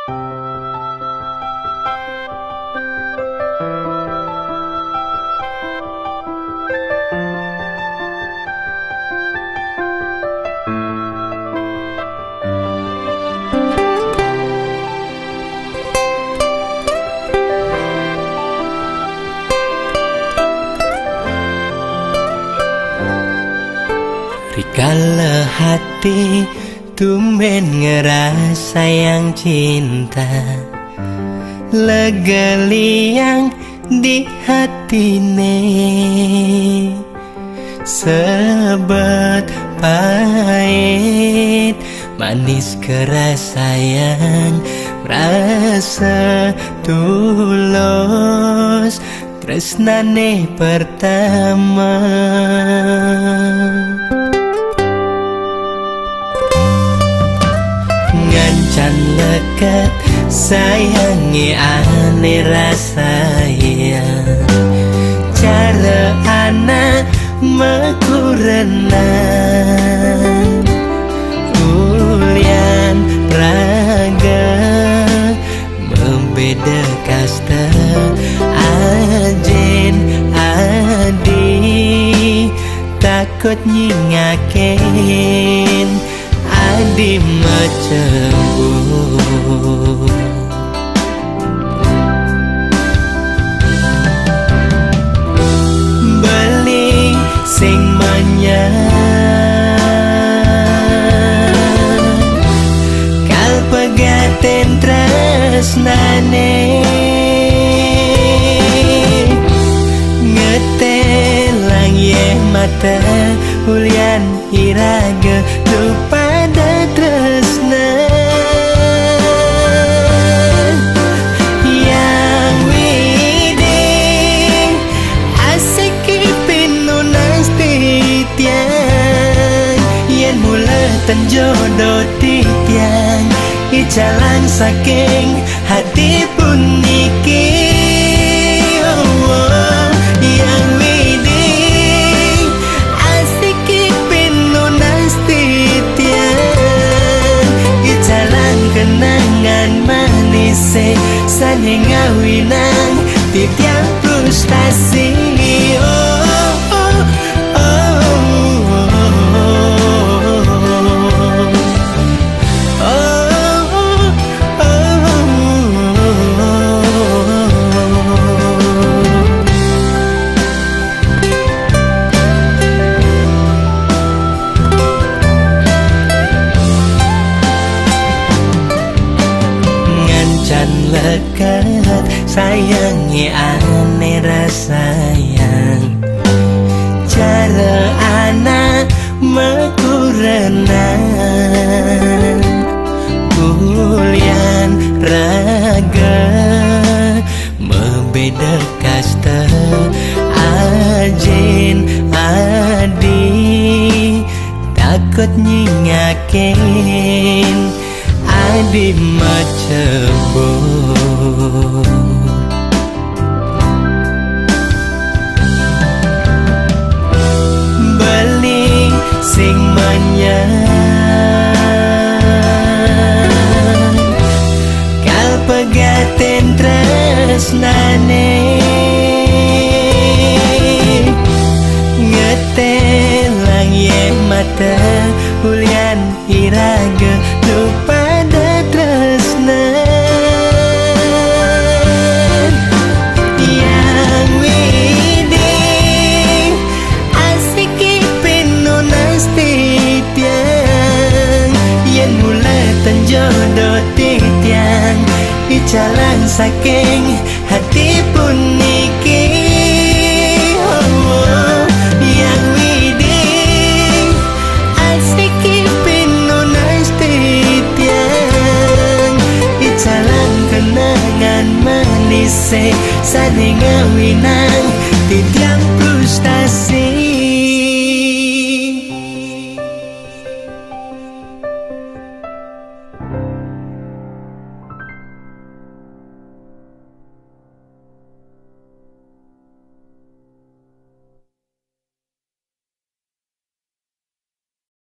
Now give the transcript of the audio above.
Rikala hati tumben ngerasa yang cinta, lega liang di hati ne, sebet pahit manis keras sayang, rasa tulus tresnane pertama. Ngancan lekat sayangi ane rasanya, cara anak mekurenan kulian raga membeda kasta ajen adi takut nyingakin adi macembur. Beli sing menyang kal pegaten tresnane, ngetelang ye mata ulian iraga lupada tresna yang widing asik pinunas titiang yen mulatan jodoh titiang icalang saking hati puniki. Kenangan manis sane ngawinang titiang frustasi. Lekat sayangi ane rasayang, cara anak mekurenan kulian raga membeda kasta ajen adi takut nyingakin adi macembur. Beli sing menyang kal pegaten tresnane, ngetelang ye mata ulian iraga lupada tresna yang widing asik pinunas titiang yen mulatan jodoh titiang icalang saking hati puniki. Yang widing asik pinunas titiang icalang kenangan manis sane ngawinang titiang